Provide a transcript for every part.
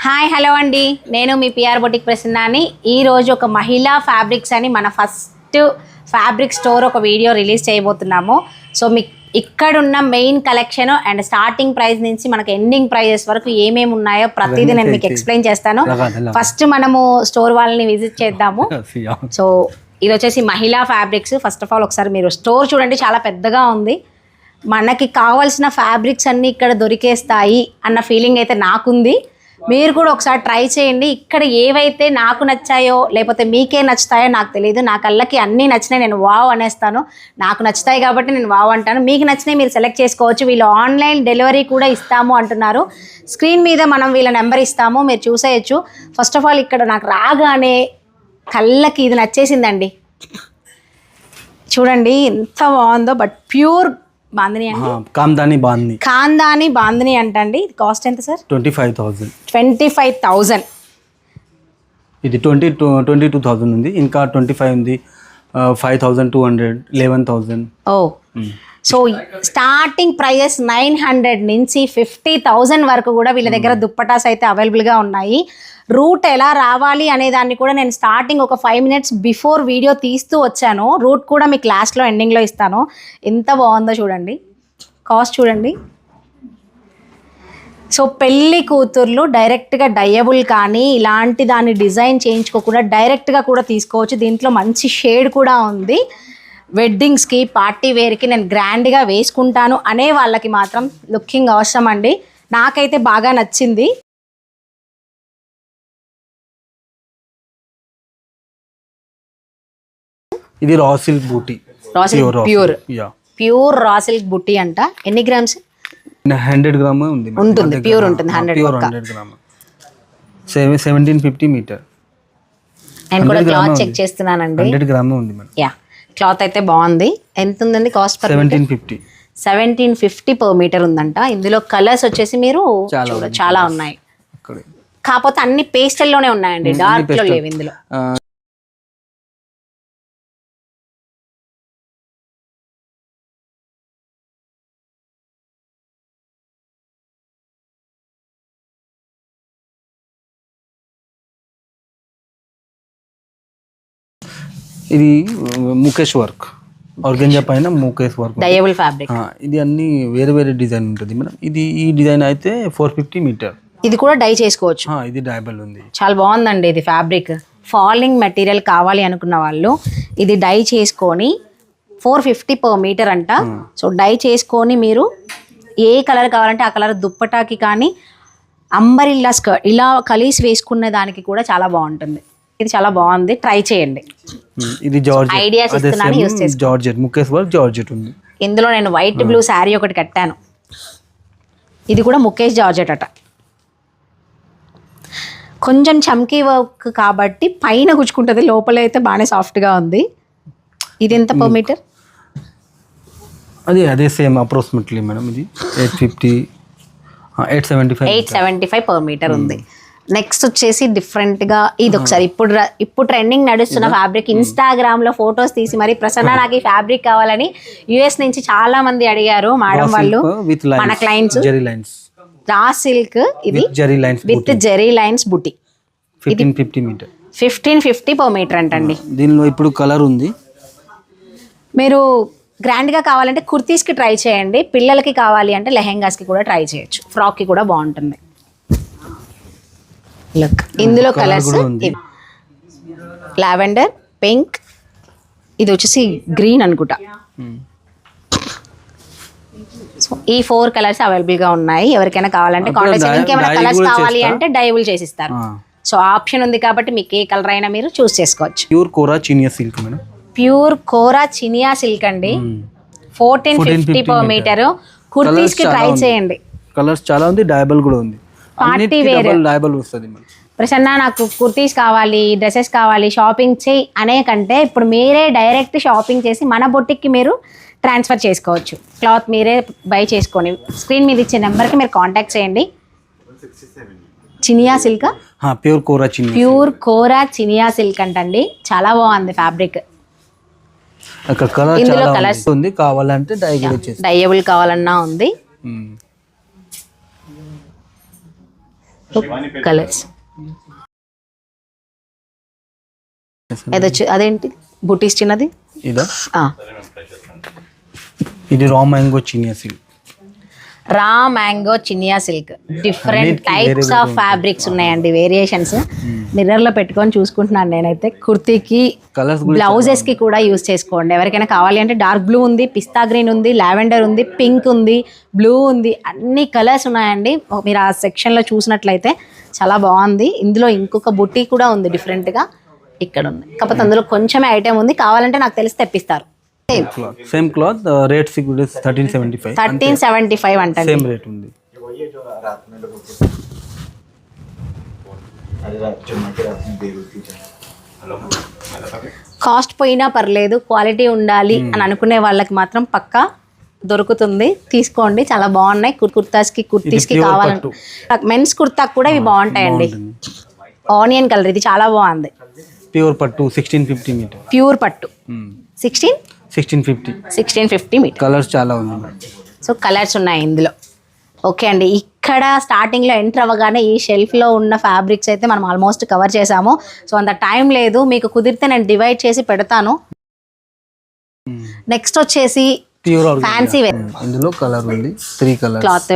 Hi hello అండి, నేను మీ PR boutique ప్రసన్నాని. ఈరోజు ఒక మహిళా ఫ్యాబ్రిక్స్ అని మన ఫస్ట్ ఫ్యాబ్రిక్ స్టోర్ ఒక వీడియో రిలీజ్ చేయబోతున్నాము. సో మీకు ఇక్కడున్న main collection and starting price నుంచి మనకు ఎండింగ్ ప్రైజెస్ వరకు ఏమేమి ఉన్నాయో ప్రతిదీ నేను మీకు ఎక్స్ప్లెయిన్ చేస్తాను. ఫస్ట్ మనము స్టోర్ వాళ్ళని విజిట్ చేద్దాము. సో ఇది వచ్చేసి మహిళా ఫ్యాబ్రిక్స్. ఫస్ట్ ఆఫ్ ఆల్ ఒకసారి మీరు స్టోర్ చూడండి, చాలా పెద్దగా ఉంది. మనకి కావాల్సిన ఫ్యాబ్రిక్స్ అన్నీ ఇక్కడ దొరికేస్తాయి అన్న ఫీలింగ్ అయితే నాకుంది. మీరు కూడా ఒకసారి ట్రై చేయండి. ఇక్కడ ఏవైతే నాకు నచ్చాయో లేకపోతే మీకే నచ్చుతాయో నాకు తెలియదు. నా కళ్ళకి అన్నీ నచ్చినాయి, నేను వావ్ అనేస్తాను. నాకు నచ్చుతాయి కాబట్టి నేను వావ్ అంటాను. మీకు నచ్చినాయి మీరు సెలెక్ట్ చేసుకోవచ్చు. వీళ్ళు ఆన్లైన్ డెలివరీ కూడా ఇస్తాము అంటున్నారు. స్క్రీన్ మీద మనం వీళ్ళ నెంబర్ ఇస్తాము, మీరు చూసేయచ్చు. ఫస్ట్ ఆఫ్ ఆల్ ఇక్కడ నాకు రాగానే కళ్ళకి ఇది నచ్చేసిందండి. చూడండి ఎంత బాగుందో. బట్ ప్యూర్ బాందిని అండి, కాందాని బాందిని అంటండి. కాస్ట్ ఎంత సార్? 25,000. ఇది 22,000 ఉంది, ఇంకా 25 ఉంది, 5,200, 11,000. ఓ సో స్టార్టింగ్ ప్రైజెస్ 900 నుంచి 50,000 వరకు కూడా వీళ్ళ దగ్గర దుప్పటాస్ అయితే అవైలబుల్గా ఉన్నాయి. రూట్ ఎలా రావాలి అనే దాన్ని కూడా నేను స్టార్టింగ్ ఒక 5 minutes బిఫోర్ వీడియో తీస్తూ వచ్చాను. రూట్ కూడా మీకు లాస్ట్లో ఎండింగ్లో ఇస్తాను. ఎంత బాగుందో చూడండి. కాస్ట్ చూడండి. సో పెళ్ళి కూతుర్లు డైరెక్ట్గా డయబుల్ కానీ ఇలాంటి దాన్ని డిజైన్ చేయించుకోకుండా డైరెక్ట్గా కూడా తీసుకోవచ్చు. దీంట్లో మంచి షేడ్ కూడా ఉంది. వెడ్డింగ్స్కి పార్టీ వేర్కి నేను గ్రాండ్గా వేసుకుంటాను అనే వాళ్ళకి మాత్రం లుకింగ్ అవసరం అండి. నాకైతే బాగా నచ్చింది. ఇది రా సిల్క్ బూటీ, ప్యూర్ రా సిల్క్ బూటీ అంట. ఎన్ని గ్రామ్స్? 100 గ్రామ్ ఉంటుంది. ప్యూర్ ఉంటుంది. 100 గ్రామ్, 1750 మీటర్. నేను కూడా క్లాత్ చెక్ చేస్తున్నానండి. 100 గ్రామ్ ఉంది మేడం. యా, క్లాత్ అయితే బాగుంది. ఎంత ఉందండి కాస్ట్? 1750 పర్ మీటర్ ఉందంట. ఇందులో కలర్స్ వచ్చేసి మీరు చాలా ఉన్నాయి, కాకపోతే అన్ని పేస్టల్లోనే ఉన్నాయండి, డార్క్ లో లేవు ఇందులో. ఇది ముఖేష్ వర్క్, ఆర్గంజా పైన ముఖేష్ వర్క్, డయబుల్ ఫ్యాబ్రిక్. ఇది అన్ని వేరే వేరే డిజైన్ ఉంటుంది మేడం. ఈ డిజైన్ అయితే 450 మీటర్. ఇది కూడా డై చేసుకోవచ్చు. ఇది డైబుల్ ఉంది, చాలా బాగుందండి. ఇది ఫ్యాబ్రిక్ ఫాలింగ్ మెటీరియల్ కావాలి అనుకున్న వాళ్ళు ఇది డై చేసుకొని 450 పర్ మీటర్ అంట. సో డై చేసుకొని మీరు ఏ కలర్ కావాలంటే ఆ కలర్ దుప్పటాకి కానీ అంబరిల్లా స్కర్ట్ ఇలా కలిసి వేసుకునే దానికి కూడా చాలా బాగుంటుంది. ఇది చాలా బాగుంది, ట్రై చేయండి. ఇది ఐడియాస్ ఇస్తున్నాను, యూస్ చేసుకోండి. జార్జెట్, ముఖేష్ వర్క్ జార్జెట్ ఉంది. ఇందులో నేను వైట్ బ్లూ శారీ ఒకటి కట్టాను. ఇది కూడా ముఖేష్ జార్జెట్ అట. కొంచెం చమ్కీ వర్క్ కాబట్టి పైన గుచ్చుకుంటుంది, లోపల అయితే బాగానే సాఫ్ట్గా ఉంది. ఇది ఎంత పర్ మీటర్? అదే సేమ్ అప్రాక్సిమేట్లీ మేడం. ఇది 875 పర్ మీటర్ ఉంది. నెక్స్ట్ వచ్చేసి డిఫరెంట్గా ఇది ఒకసారి ఇప్పుడు ట్రెండింగ్ నడుస్తున్న ఫ్యాబ్రిక్. ఇన్స్టాగ్రామ్లో ఫొటోస్ తీసి మరి ప్రసన్న నాకు ఈ ఫ్యాబ్రిక్ కావాలని US నుంచి చాలా మంది అడిగారు మేడం వాళ్ళు, మన క్లయింట్స్. రా సిల్క్, ఇది with zari lines buti. 1550 metre, 1550 per metre అంటండి. దీనిలో ఇప్పుడు కలర్ ఉంది. మీరు గ్రాండ్గా కావాలంటే కుర్తీస్కి ట్రై చేయండి. పిల్లలకి కావాలి అంటే లెహెంగాస్కి కూడా ట్రై చేయొచ్చు, ఫ్రాక్కి కూడా బాగుంటుంది. లుక్, ఇందులో కలర్స్ లావెండర్, పింక్, ఇది వచ్చేసి గ్రీన్ అనుకుంటా. సో ఈ 4 కలర్స్ అవైలబుల్గా ఉన్నాయి. ఎవరికైనా కావాలంటే కాంటాక్ట్ చేయండి. ఇంకేమైనా కలర్స్ కావాలి అంటే డైబుల్ చేసిస్తారు. సో ఆప్షన్ ఉంది కాబట్టి మీకు ఏ కలర్ అయినా మీరు చూస్ చేసుకోవచ్చు. ప్యూర్ కోరా చినియా సిల్క్ మేడం. ప్యూర్ కోరా చినియా సిల్క్ అండి. 1450 పర్ మీటర్. కుర్తీస్ కి ట్రై చేయండి. కలర్స్ చాలా ఉంది, డైబుల్ కూడా ఉంది. పార్టీ వేర్ డైబుల్ వస్తుంది. ప్రసన్న నాకు కుర్తీస్ కావాలి, డ్రెస్సెస్ కావాలి, షాపింగ్ చేయి అనే కంటే ఇప్పుడు మీరే డైరెక్ట్ షాపింగ్ చేసి మన బొటిక్కి మీరు ట్రాన్స్ఫర్ చేసుకోవచ్చు. క్లాత్ మీరే బై చేసుకొని స్క్రీన్ మీద ఇచ్చే నెంబర్కి మీరు కాంటాక్ట్ చేయండి. చినియా సిల్క్, ప్యూర్ కోరా చినియా సిల్క్ అంటండి. చాలా బాగుంది ఫ్యాబ్రిక్. ఇందులో కలర్స్ ఉంది, కావాలంటే డైయబుల్ కావాలన్నా ఉంది. కలర్స్ అదేంటి బుటీస్ చిన్నది ఇదా ఇది raw mango Chiniya silk. Raw mango Chiniya silk different types of fabrics ఉన్నాయండి, వేరియేషన్స్. మిర్రర్ లో పెట్టుకొని చూసుకుంటున్నాను నేనైతే. కుర్తీకి కలర్స్ బ్లౌజెస్ కి కూడా యూజ్ చేసుకోండి. ఎవరికైనా కావాలి అంటే డార్క్ బ్లూ ఉంది, పిస్తా గ్రీన్ ఉంది, లావెండర్ ఉంది, పింక్ ఉంది, బ్లూ ఉంది, అన్ని కలర్స్ ఉన్నాయండి. మీరు ఆ సెక్షన్ లో చూసినట్లయితే చాలా బాగుంది. ఇందులో ఇంకొక బుట్టి కూడా ఉంది డిఫరెంట్ గా, ఇక్కడ ఉంది. కాకపోతే అందులో కొంచెమే ఐటమ్ ఉంది, కావాలంటే నాకు తెలిసి తెప్పిస్తారు. Same cloth rate 1375. 1375 అంటే సేమ్ రేట్ ఉంది. కాస్ట్ పోయినా పర్లేదు, క్వాలిటీ ఉండాలి అని అనుకునే వాళ్ళకి మాత్రం పక్కా దొరుకుతుంది, తీసుకోండి. చాలా బాగున్నాయి. కుర్తాస్కి కుర్తీస్కి కావాలంటే మెన్స్ కుర్తాకి కూడా ఇవి బాగుంటాయండి. ఆనియన్ కలర్ ఇది చాలా బాగుంది. ప్యూర్ పట్టు 1650 మీటర్. ప్యూర్ పట్టు 1650 మీటర్. కలర్స్ చాలా ఉంది. సో కలర్స్ ఉన్నాయి ఇందులో. ఓకే అండి, ఇక్కడ స్టార్టింగ్లో ఎంటర్ అవ్వగానే ఈ షెల్ఫ్లో ఉన్న ఫ్యాబ్రిక్స్ అయితే మనం ఆల్మోస్ట్ కవర్ చేసాము. సో అంత టైం లేదు, మీకు కుదిరితే నేను డివైడ్ చేసి పెడతాను. నెక్స్ట్ వచ్చేసి ప్యూర్ ఫ్యాన్సీ వేర్. ఇందులో కలర్ ఉంది 3 కలర్స్. క్లాత్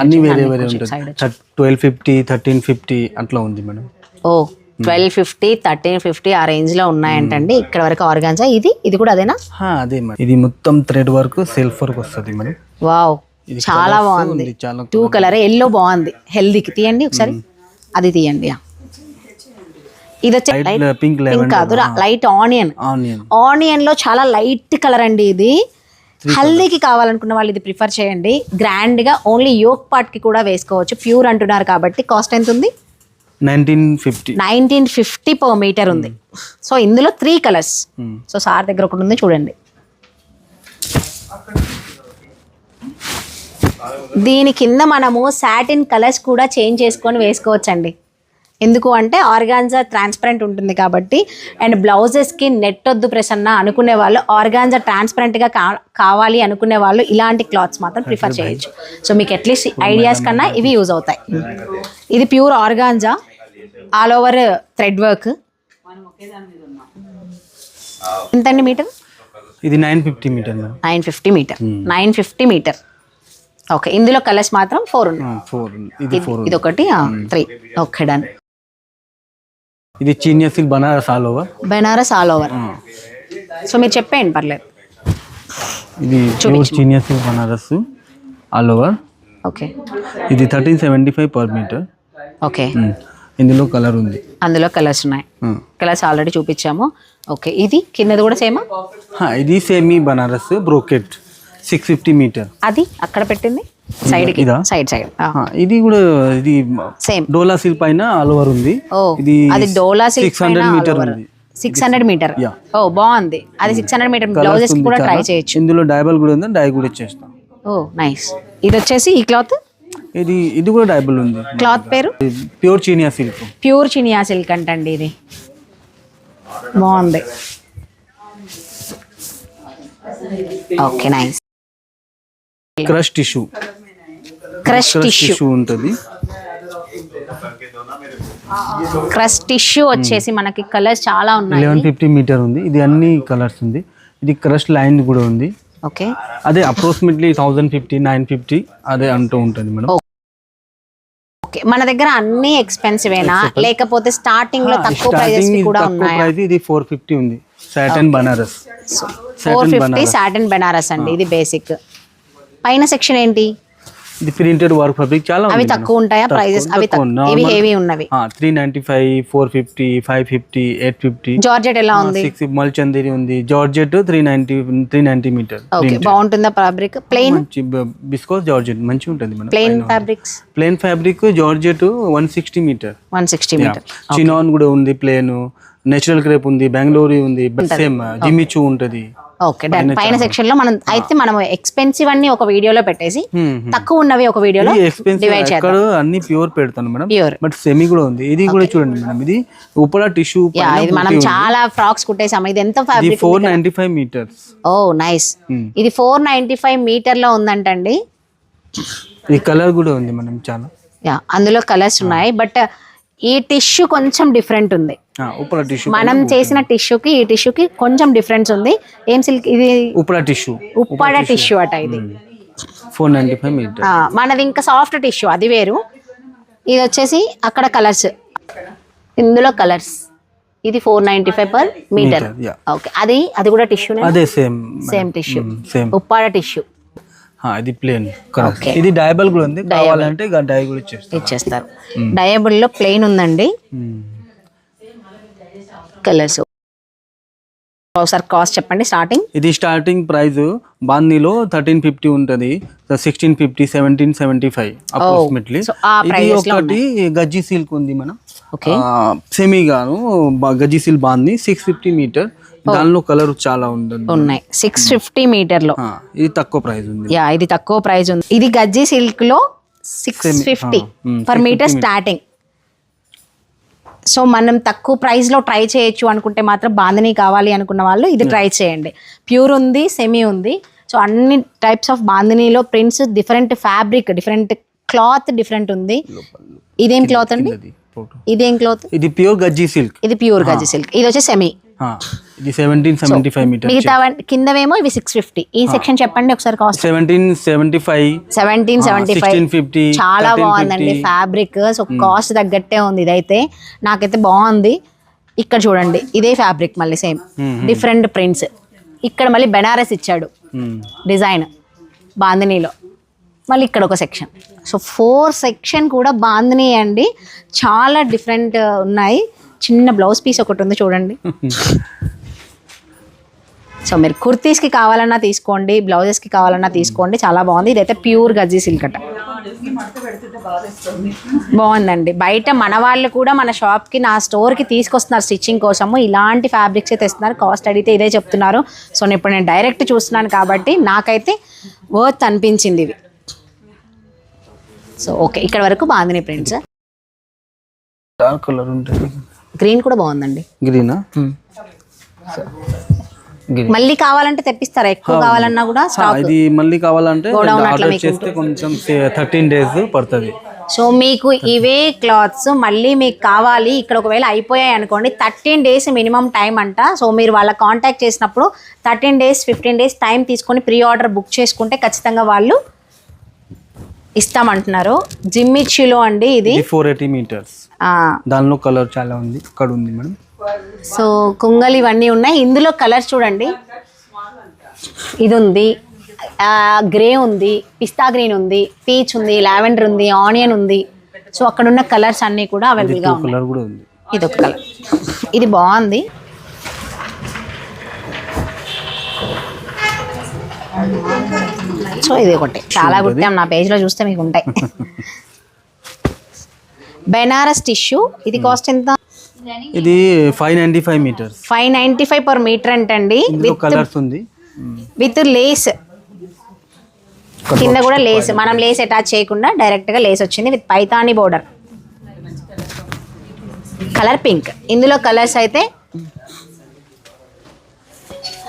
అన్ని వేరే వేరే ఉంటుంది. 1250 1350 అట్లా ఉంది మేడం. 1250 1350 ఆ రేంజ్ లో ఉన్నాయంటండి. ఇక్కడ వరకు ఆర్గాన్జా. ఇది కూడా అదేనా? అదే మేడం. ఇది మొత్తం థ్రెడ్ వర్క్, సెల్ఫ్ వర్క్ వస్తుంది మేడం. వావ్, చాలా బాగుంది. 2 కలర్. ఎల్లో బాగుంది, హెల్దీకి. తీయండి ఒకసారి, అది తీయండి. ఇది వచ్చి పింక్ కాదు, లైట్ ఆనియన్ లో చాలా లైట్ కలర్ అండి. ఇది హల్దీకి కావాలనుకున్న వాళ్ళు ఇది ప్రిఫర్ చేయండి. గ్రాండ్ గా ఓన్లీ యోక్ పార్ట్ కి కూడా వేసుకోవచ్చు. ప్యూర్ అంటున్నారు కాబట్టి కాస్ట్ ఎంత ఉంది? 1950 per మీటర్ ఉంది. సో ఇందులో 3 కలర్స్. సో సార్ దగ్గర ఒకటి ఉంది చూడండి. దీని కింద మనము సాటిన్ కలర్స్ కూడా చేంజ్ చేసుకొని వేసుకోవచ్చండి. ఎందుకు అంటే ఆర్గాన్జా ట్రాన్స్పరెంట్ ఉంటుంది కాబట్టి. అండ్ బ్లౌజెస్కి నెట్ వద్దు ప్రసన్న అనుకునే వాళ్ళు, ఆర్గాన్జా ట్రాన్స్పరెంట్గా కావాలి అనుకునే వాళ్ళు ఇలాంటి క్లాత్స్ మాత్రం ప్రిఫర్ చేయొచ్చు. సో మీకు అట్లీస్ట్ ఐడియాస్ కన్నా ఇవి యూజ్ అవుతాయి. ఇది pure organza, all over thread work. ఎంతండి మీటర్? ఇది 950 మీటర్. 950 మీటర్. 950 మీటర్. ఓకే, ఇందులో కలర్స్ మాత్రం 4 ఉన్నాయి. ఇది ఒకటి 3. Okay, done. ఇది చినియా silk Banaras all over. So మీరు చెప్పేయండి, పర్లేదు. ఇది చినియా silk Banaras all over. Okay, ఇది 1375 పర్ మీటర్. ఓకే, ఇందులో కలర్ ఉంది. అందులో కలర్స్ ఉన్నాయి. కలర్స్ ఆల్రెడీ చూపించాము. ఓకే, ఇది కిందది కూడా సేమా? ఇది సేమీ బనారస్ బ్రోకెట్ 650 మీటర్. అది అక్కడ పెట్టింది సైడ్ సైడ్. ఇది కూడా ఇది సేమ్ డోలా సిల్క్ పైన ఆల్ ఓవర్ ఉంది. ఇది అది డోలా సిల్క్ 600 మీటర్ ఉంది. 600 మీటర్. బాగుంది. అది 600 మీటర్. బ్లౌజెస్ కూడా ట్రై చేయొచ్చు. ఇందులో డైబల్ కూడా ఉంది, డై కూడా ఇచ్చేస్తాం. నైస్. ఇది వచ్చేసి ఈ క్లాత్, ఇది కూడా డైబల్ ఉంది. క్లాత్ పేరు pure Chiniya silk. Pure Chiniya silk అంటండి. ఇది బాగుంది. Okay, nice. క్రష్ టిష్యూ ఉంటుంది. క్రష్ టిష్యూ వచ్చేసి మనకి కలర్స్ చాలా ఉన్నాయి. 1150 మీటర్ ఉంది. ఇది అన్ని కలర్స్ ఉంది. ఇది క్రష్ లైన్ కూడా ఉంది. ఓకే, అదే అప్రాక్సిమేట్లీ 1050 950 అదే అంటూ ఉంటుంది మేడం. ఓకే, మన దగ్గర అన్ని ఎక్స్పెన్సివ్ ఏనా లేకపోతే స్టార్టింగ్ లో తక్కువ ప్రైజెస్ కూడా ఉన్నాయా? ఇది 450 ఉంది. సాటిన్ బనారస్. 450 సాటిన్ బనారస్ అండి. ఇది బేసిక్. పైన సెక్షన్ ఏంటి? ఇది ప్రింటెడ్ వర్క్ ఫ్యాబ్రిక్ చాలా ఉంది. అవి తక్కువ ఉంటాయా ప్రైజెస్? అవి ఇవి హెవీ ఉన్నవి. 395 450 550 850. జార్జెట్ ఎలా ఉంది? 6 మల్చందేరి ఉంది. Georgette 390 meter. ఓకే, బాగుంటుందా ఫ్యాబ్రిక్? ప్లెయిన్ బిస్కోస్ జార్జెట్ మంచిగా ఉంటుంది madam. Plain fabric georgette 160 meter. 160 meter. Chinon కూడా ఉంది, ప్లేన్. నేచురల్ క్రేప్ ఉంది, బెంగళూరు ఉంది, సేమ్ జిమ్మిచూ ఉంటుంది. Okay, done. పైన సెక్షన్ లో మనం ఎక్స్పెన్సివ్ అన్ని ఒక వీడియోలో పెట్టేసి తక్కువ ఉన్నవి ఒక వీడియోలో డివైడ్ చేద్దాం. అన్ని ప్యూర్ పెడతాను మేడం. ప్యూర్ బట్ సెమీ కూడా ఉంది. ఇది కూడా చూడండి మేడం. ఇది ఉపల టిష్యూ. ఇది మనం చాలా ఫ్రాక్స్ కుట్టేసాము. ఇది ఎంత ఫ్యాబ్రిక్? 495 మీటర్స్. ఓ నైస్. ఇది 495 మీటర్ లో ఉందంటండి. ఈ కలర్ కూడా ఉంది మనం చాలా. యా అందులో కలర్స్ ఉన్నాయి, బట్ ఈ టిష్యూ కొంచెం డిఫరెంట్ ఉంది. ఉప్పల టిష్యూ మనం చేసిన టిష్యూకి ఈ టిష్యూకి కొంచెం డిఫరెన్స్ ఉంది. ఏం సిల్క్ ఇది? ఉప్పల టిష్యూ. ఉప్పాడ టిష్యూ అట ఇది. 495 మీటర్. మనది ఇంకా సాఫ్ట్ టిష్యూ, అది వేరు. ఇది వచ్చేసి అక్కడ కలర్స్, ఇందులో కలర్స్. ఇది 495 per మీటర్. ఓకే, అది కూడా టిష్యూ. అదే సేమ్ టిష్యూ, ఉప్పాడ టిష్యూ. ఇది ప్లేన్. ఇది డయబుల్ కూడా ఉంది, కావాలంటే డై కూడా ఇచ్చేస్తారు. డయబుల్ లో ప్లేన్ ఉందండి. కలర్స్ ఒకసారి కాస్ట్ చెప్పండి స్టార్టింగ్. ఇది స్టార్టింగ్ ప్రైస్ బాందీలో 1350 ఉంటది, 1650, 1775 అప్రాక్సిమేట్లీ. ఇది ఒకటి గజ్జి సిల్క్ ఉంది మన సెమీగాను గజ్జి సిల్క్ బాంది 650 మీటర్. దానిలో కలర్ చాలా ఉన్నాయి. 650 మీటర్ లో ఇది తక్కువ ప్రైస్ ఉంది. ఇది తక్కువ ప్రైస్ ఉంది. ఇది గజ్జి సిల్క్ లో 650 పర్ మీటర్ స్టార్టింగ్. సో మనం తక్కువ ప్రైస్ లో ట్రై చేయొచ్చు అనుకుంటే మాత్రం బాందిని కావాలి అనుకున్న వాళ్ళు ఇది ట్రై చేయండి. ప్యూర్ ఉంది, సెమీ ఉంది. సో అన్ని టైప్స్ ఆఫ్ బాందినీలో prints, different fabric, different cloth different ఉంది. ఇదేం క్లాత్ అండి? ఇదేం క్లాత్? ఇది ప్యూర్ గజ్జి సిల్క్. ఇది ప్యూర్ గజ్జి సిల్క్. ఇది వచ్చి సెమీ. ఇది 1775 మీటర్. మిగతా కిందవేమో ఇవి 650. ఈ సెక్షన్ చెప్పండి ఒకసారి కాస్ట్. 1775 చాలా బాగుందండి ఫ్యాబ్రిక్. సో కాస్ట్ తగ్గట్టే ఉంది. ఇదైతే నాకైతే బాగుంది. ఇక్కడ చూడండి, ఇదే ఫ్యాబ్రిక్ మళ్ళీ సేమ్ డిఫరెంట్ ప్రింట్స్. ఇక్కడ మళ్ళీ బెనారస్ ఇచ్చాడు డిజైన్ బాందినీలో. మళ్ళీ ఇక్కడ ఒక సెక్షన్. సో 4 సెక్షన్ కూడా బాందినీ అండి. చాలా డిఫరెంట్ ఉన్నాయి. చిన్న బ్లౌజ్ పీస్ ఒకటి ఉంది చూడండి. సో మీరు కుర్తీస్కి కావాలన్నా తీసుకోండి, బ్లౌజెస్కి కావాలన్నా తీసుకోండి. చాలా బాగుంది. ఇదైతే ప్యూర్ గజ్జి సిల్క్ అట. బాగుందండి. బయట మన వాళ్ళు కూడా మన షాప్కి, నా స్టోర్కి తీసుకొస్తున్నారు స్టిచ్చింగ్ కోసము. ఇలాంటి ఫ్యాబ్రిక్స్ తెస్తున్నారు. కాస్ట్ అడిగితే ఇదే చెప్తున్నారు. సో ఇప్పుడు నేను డైరెక్ట్ చూస్తున్నాను కాబట్టి నాకైతే వర్త్ అనిపించింది ఇవి. సో ఓకే, ఇక్కడ వరకు బాగుంది ప్రింట్స్. డార్క్ కలర్ ఉంటుంది. గ్రీన్ కూడా బాగుందండి. గ్రీనా? మళ్ళీ కావాలంటే తెప్పిస్తారా? ఎక్కువ కావాలన్నా కూడా ఇది మళ్ళీ కావాలంటే ఆర్డర్ చేస్తే కొంచెం 13 days పడుతుంది. సో మీకు ఇవే క్లాత్స్ మళ్ళీ మీకు కావాలి, ఇక్కడ ఒకవేళ అయిపోయాయి అనుకోండి, 13 days మినిమం టైం అంట. సో మీరు వాళ్ళ కాంటాక్ట్ చేసినప్పుడు 13 days, 15 days టైం తీసుకొని ప్రీ ఆర్డర్ బుక్ చేసుకుంటే ఖచ్చితంగా వాళ్ళు ఇస్తామంటున్నారు. జిమ్మిచ్చులో అండి ఇది 480 మీటర్స్. దానిలో కలర్ చాలా ఉంది. ఇక్కడ ఉంది మేడం. సో కుంగలు ఇవన్నీ ఉన్నాయి. ఇందులో కలర్స్ చూడండి, ఇది ఉంది, గ్రే ఉంది, పిస్తా గ్రీన్ ఉంది, పీచ్ ఉంది, లావెండర్ ఉంది, ఆనియన్ ఉంది. సో అక్కడ ఉన్న కలర్స్ అన్నీ కూడా అవైలబుల్గా ఉన్నాయి. ఇది ఒక కలర్, ఇది బాగుంది. సో ఇది ఒకటి చాలా కుట్టాం. నా పేజ్లో చూస్తే మీకు ఉంటాయి. బెనారస్ టిష్యూ. ఇది కాస్ట్ ఎంత? ఇది 595 మీటర్స్. 595 per మీటర్ అంటండి. విత్ లేస్, కింద కూడా లేస్. మనం లేస్ అటాచ్ చేయకుండా డైరెక్ట్ గా లేస్ వచ్చింది with Paithani border. Colour pink. ఇందులో కలర్స్ అయితే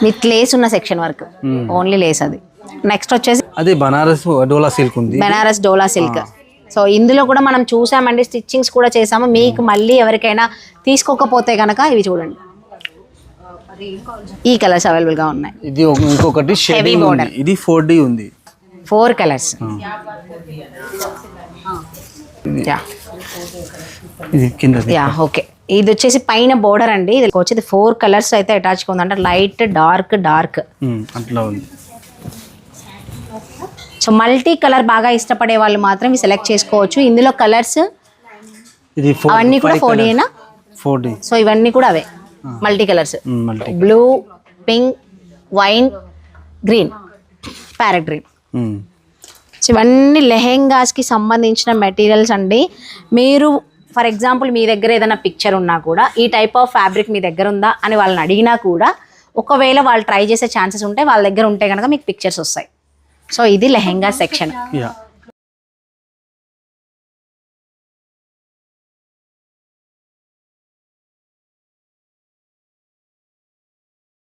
విత్ లేస్ ఉన్న సెక్షన్ వరకు, ఓన్లీ లేస్. అది నెక్స్ట్ వచ్చేసి అది బనారస్ డోలా సిల్క్ ఉంది. బనారస్ డోలా సిల్క్. సో ఇందులో కూడా మనం చూసామండి, స్టిచ్చింగ్స్ కూడా చేసాము. మీకు మళ్ళీ ఎవరికైనా తీసుకోకపోతే కనుక ఇవి చూడండి, ఈ కలర్స్ అవైలబుల్ గా ఉన్నాయి. ఇది ఇంకొకటి షేడింగ్ ఉంది. ఇది 4D ఉంది. 4 కలర్స్. ఇది కింద. ఓకే, ఇది వచ్చేసి పైన బోర్డర్ అండి. ఇది వచ్చేది 4 కలర్స్ అయితే అటాచ్ గా ఉందంటే లైట్, డార్క్, డార్క్ అట్లా ఉంది. సో మల్టీ కలర్ బాగా ఇష్టపడే వాళ్ళు మాత్రం సెలెక్ట్ చేసుకోవచ్చు. ఇందులో కలర్స్ అవన్నీ కూడా 4Dనా? 4D. సో ఇవన్నీ కూడా అవే multi colours. Blue, pink, wine, green, parrot green. So ఇవన్నీ లెహెంగాస్కి సంబంధించిన మెటీరియల్స్ అండి. మీరు ఫర్ ఎగ్జాంపుల్ మీ దగ్గర ఏదైనా పిక్చర్ ఉన్నా కూడా, ఈ టైప్ ఆఫ్ ఫ్యాబ్రిక్ మీ దగ్గర ఉందా అని వాళ్ళని అడిగినా కూడా, ఒకవేళ వాళ్ళు ట్రై చేసే ఛాన్సెస్ ఉంటే వాళ్ళ దగ్గర ఉంటే కనుక మీకు పిక్చర్స్ వస్తాయి. సో ఇది లెహెంగా సెక్షన్.